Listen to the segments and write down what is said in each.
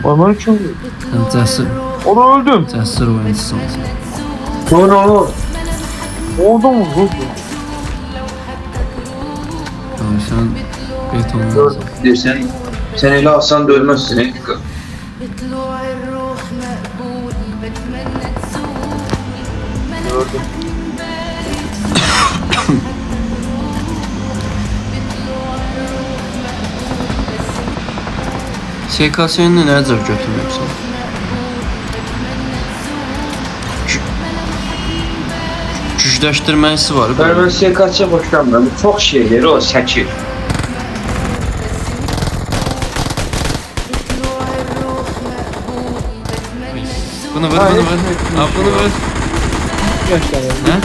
Orman için Cəsur. o da öldüm. Cəsur oyuncusun. Onu oldu mu? Yani sen betonla. Sen ele alsan da ölmezsin. Dikkat. Gördüm. SKS'ni nerede götürmüyorsun? Gücləşdirməsi var. Ben SKC boşlanmıyorum. Çok şeyleri o seçir. Bunu ver, bunu ver. Ha, bunu ver. Yaşlar. Hə?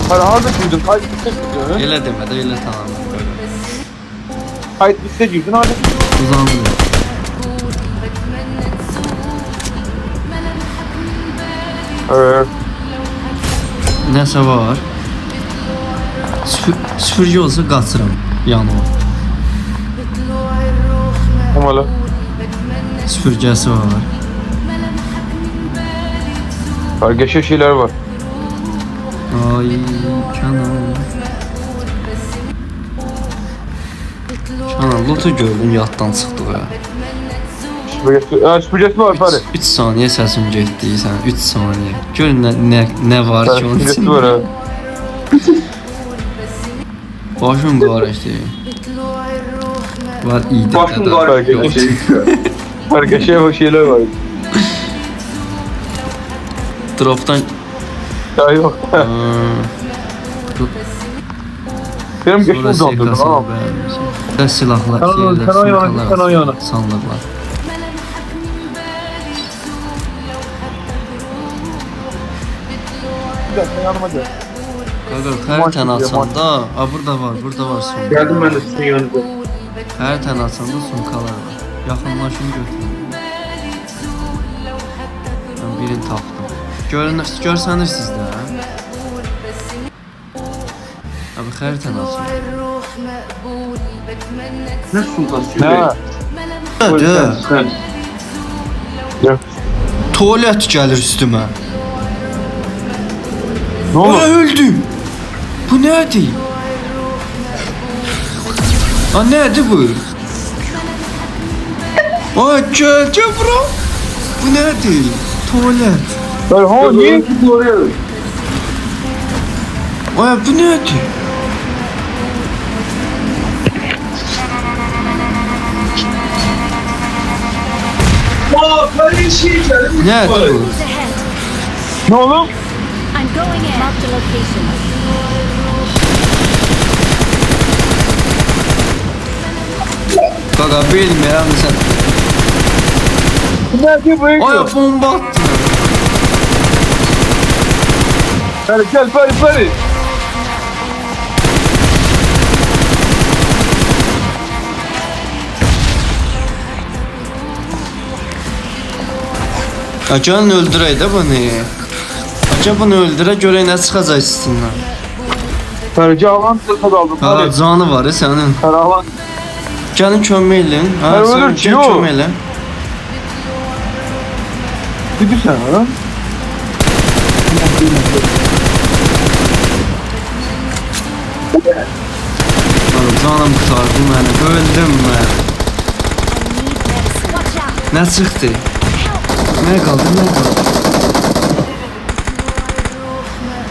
Hadi harda girdin? Kayıt liste girdin. Elə demə də, elə tamam. Kayıt liste girdin hadi. Uzanmıyor. Nəsə var. Süpürgə olsa qaçıram yanıma. Umalı. Süpürgəsi var. Kargaşa şeyler var. Ay Kenan. Kenan lotu gördüm yaddan çıxdı ya. Süpürgesi var Fari. 3 saniye səsim getdi sən 3 saniye. Gör nə var ki onun Süpürgesi içində. var ha. Başım qarışdı. Var iyi Başım də. karışıyor. Kargaşa şeyler var. Dropdan Ya yok. Benim geçim uzandırdım ha. Da silahlar, Sen o yana. sandıqlar. Bir dakika yanıma gel. Qaqa, hər tən açanda, burada var sumka. Geldim ben de sizin yanınıza. Hər tən açanda sumkalar var. Yaxınlaşın götürün. Mən birini tapdım. Görsənirsiniz də. Abi xəritən açın. Ne sultan Ha. Hə, Gel. tualet gəlir üstümə. Ne Ay, oldu? öldüm. Bu nədir? Ha, nədir bu? Ay, gel bura. Bu nədir? Tualet. Ben ha niye? Ay, bu nədir? Nədir bu? Enemies ahead. Ne oğlum? I'm going in. Mark the location. Qaqa, bilmirəm sən. Nerede bu? Ay, bomba attı. Gel Fari. Gəlin öldürək də bunu. Gəl bunu öldürə görək nə çıxacaq üstündən. Fari alan tırsa daldım Ha, Fari. canı var sənin. Fari alan. Gəlin kömək eləyin. Ha, Mən sən ölür ki, gəl yox. kömək elə. Gidiyorsun ha? Canım qurtardı məni. Öldüm mən. Watch out. Nə çıxdı? Nə qaldı?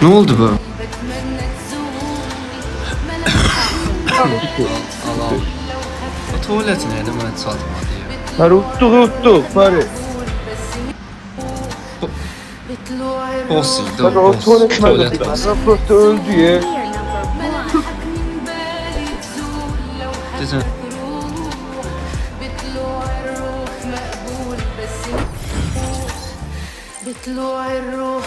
Nə oldu bu? Allah. O tualet neydi mənə çatmadı ya. Fari uttuk Fari. Boss idi Fari o. o Boss. tuvalet Tualet nerede? boss. Raporta öldü ya. Clear number 1. Desən. بطلوع الروح